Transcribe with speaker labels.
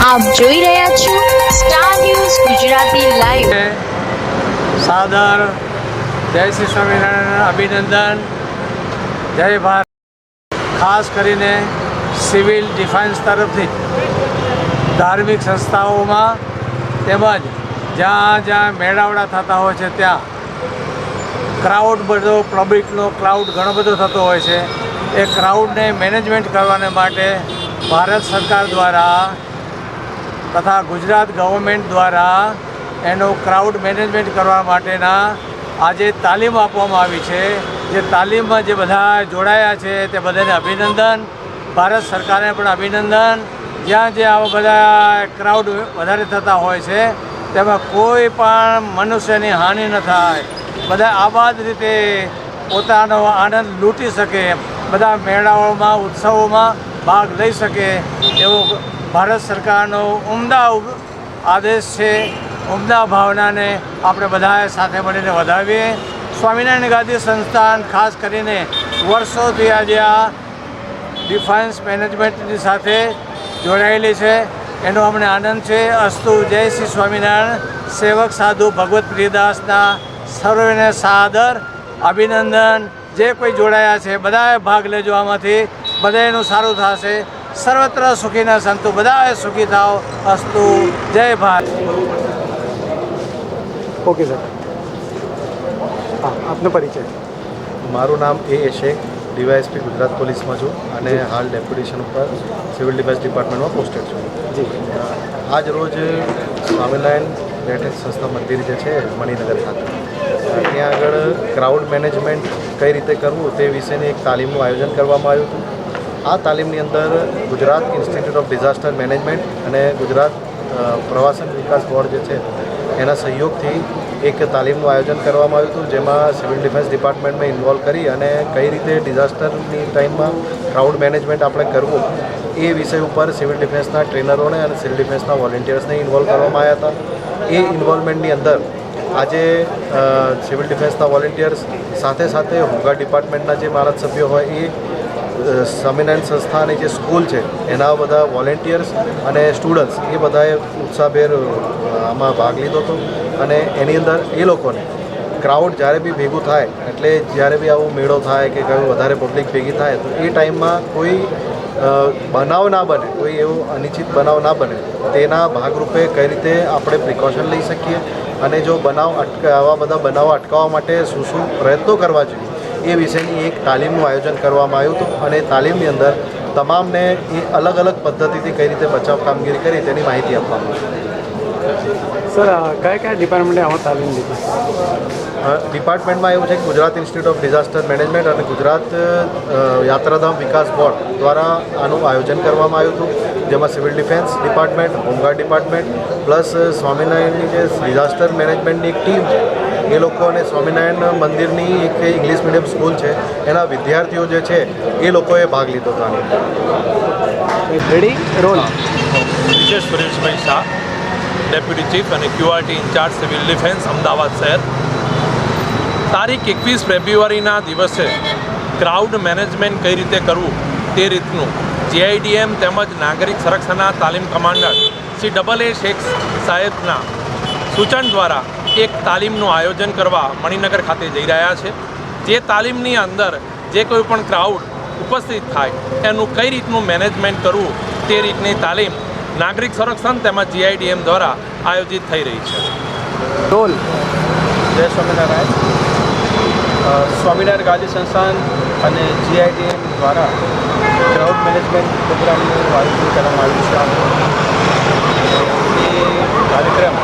Speaker 1: આપ જોઈ રહ્યા છો સ્ટાર ન્યૂઝ ગુજરાતી લાઈવ।
Speaker 2: સાદર જય શ્રી સ્વામિનારાયણ, અભિનંદન, જય ભારત। ખાસ કરીને સિવિલ ડિફેન્સ તરફથી ધાર્મિક સંસ્થાઓમાં તેમજ જ્યાં જ્યાં મેળાવડા થતા હોય છે ત્યાં ક્રાઉડ બધો પબ્લિકનો ક્રાઉડ ઘણો બધો થતો હોય છે। એ ક્રાઉડને મેનેજમેન્ટ કરવાને માટે ભારત સરકાર દ્વારા તથા ગુજરાત ગવર્મેન્ટ દ્વારા એનું ક્રાઉડ મેનેજમેન્ટ કરવા માટેના આજે તાલીમ આપવામાં આવી છે। જે તાલીમમાં જે બધા જોડાયા છે તે બધાને અભિનંદન, ભારત સરકારને પણ અભિનંદન। જ્યાં જે આવા બધા ક્રાઉડ વધારે થતા હોય છે તેમાં કોઈ પણ મનુષ્યની હાનિ ન થાય, બધા આબાદ રીતે પોતાનો આનંદ લૂંટી શકે, બધા મેળાઓમાં ઉત્સવોમાં ભાગ લઈ શકે એવો ભારત સરકારનો ઉમદા આદેશ છે। ઉમદા ભાવનાને આપણે બધાએ સાથે મળીને વધાવીએ। સ્વામિનારાયણ ગાદી સંસ્થાન ખાસ કરીને વર્ષોથી આજે આ ડિફેન્સ મેનેજમેન્ટની સાથે જોડાયેલી છે, એનો અમને આનંદ છે। અસ્તુ, જય શ્રી સ્વામિનારાયણ। સેવક સાધુ ભગવત પ્રિયદાસના સર્વેને સાદર અભિનંદન। જે કોઈ જોડાયા છે બધાએ ભાગ લેજો, આમાંથી બધાનું સારું થશે। સર્વત્ર સુખીના સંતો, બધાએ સુખી થાઓ। અસ્તુ, જય ભારત।
Speaker 3: ઓકે સર, હા, આપનો પરિચય।
Speaker 4: મારું નામ એ શેખ, ડીવાયએસપી ગુજરાત પોલીસમાં છું અને હાલ ડેપ્યુટેશન ઉપર સિવિલ ડિફેન્સ ડિપાર્ટમેન્ટમાં પોસ્ટેડ છું।
Speaker 3: જી,
Speaker 4: આજ રોજ સ્વામિનારાયણ બેઠક સંસ્થા મંદિર જે છે મણિનગર ખાતે, ત્યાં આગળ ક્રાઉડ મેનેજમેન્ટ કઈ રીતે કરવું તે વિશેની એક તાલીમનું આયોજન કરવામાં આવ્યું હતું। આ તાલીમની અંદર Gujarat institute of disaster management અને ગુજરાત પ્રવાસન વિકાસ બોર્ડ જે છે એના સહયોગથી એક તાલીમનું આયોજન કરવામાં આવ્યું હતું, જેમાં સિવિલ ડિફેન્સ ડિપાર્ટમેન્ટમાં ઇન્વોલ્વ કરી અને કઈ રીતે ડિઝાસ્ટરની ટાઈમમાં ક્રાઉડ મેનેજમેન્ટ આપણે કરવું એ વિષય ઉપર સિવિલ ડિફેન્સના ટ્રેનરોને અને સિવિલ ડિફેન્સના વોલેન્ટિયર્સને ઇન્વોલ્વ કરવામાં આવ્યા હતા। એ ઇન્વોલ્વમેન્ટની અંદર આજે સિવિલ ડિફેન્સના વોલેન્ટિયર્સ સાથે સાથે હોમગાર્ડ ડિપાર્ટમેન્ટના જે મારા સભ્યો હોય એ સ્વામિનારાયણ સંસ્થાની જે સ્કૂલ છે એના બધા વોલેન્ટિયર્સ અને સ્ટુડન્ટ્સ એ બધાએ ઉત્સાહભેર આમાં ભાગ લીધો હતો। અને એની અંદર એ લોકોને ક્રાઉડ જ્યારે બી ભેગું થાય, એટલે જ્યારે બી આવો મેળો થાય કે કયું વધારે પબ્લિક ભેગી થાય તો એ ટાઈમમાં કોઈ બનાવ ના બને, કોઈ એવો અનિશ્ચિત બનાવ ના બને, તેના ભાગરૂપે કઈ રીતે આપણે પ્રિકોશન લઈ શકીએ અને જો આવા બધા બનાવો અટકાવવા માટે શું શું પ્રયત્નો કરવા જોઈએ એ વિશેની એક તાલીમનું આયોજન કરવામાં આવ્યું હતું। અને તાલીમની અંદર તમામને એ અલગ અલગ પદ્ધતિથી કઈ રીતે બચાવ કામગીરી કરી તેની માહિતી આપવામાં આવી।
Speaker 3: સર, કયા ડિપાર્ટમેન્ટે આમાં તાલીમ લીધી?
Speaker 4: ડિપાર્ટમેન્ટમાં એવું છે કે Gujarat institute of disaster management અને ગુજરાત યાત્રાધામ વિકાસ બોર્ડ દ્વારા આનું આયોજન કરવામાં આવ્યું હતું, જેમાં civil defence department, home guard department plus સ્વામિનારાયણની જે ડિઝાસ્ટર મેનેજમેન્ટની એક ટીમ છે એ લોકો અને સ્વામિનારાયણ મંદિરની એક ઇંગ્લિશ મીડિયમ સ્કૂલ છે એના વિદ્યાર્થીઓ જે છે એ લોકોએ ભાગ લીધો હતો આની।
Speaker 3: Ready, roll.
Speaker 5: Vijay Sureshbhai Shah, deputy chief અને QRT in charge civil defence, Ahmedabad શહેર। તારીખ 21 ફેબ્રુઆરીના દિવસે ક્રાઉડ મેનેજમેન્ટ કઈ રીતે કરવું તે રીતનું જીઆઈડીએમ તેમજ નાગરિક સંરક્ષણના તાલીમ કમાન્ડર શ્રી AA શેખ સાહેબના સૂચન દ્વારા એક તાલીમનું આયોજન કરવા મણિનગર ખાતે જઈ રહ્યા છે। જે તાલીમની અંદર જે કોઈ પણ ક્રાઉડ ઉપસ્થિત થાય એનું કઈ રીતનું મેનેજમેન્ટ કરવું તે રીતની તાલીમ નાગરિક સંરક્ષણ તેમજ જીઆઈડીએમ દ્વારા આયોજિત થઈ રહી છે।
Speaker 3: રોલ।
Speaker 6: જય સ્વામિનારાયણ। સ્વામિનારાયણ ગાદી સંસ્થાન અને જીઆઈડીએમ દ્વારા ક્રાઉડ મેનેજમેન્ટ પ્રોગ્રામનું આયોજન કરવામાં આવ્યું છે। એ કાર્યક્રમ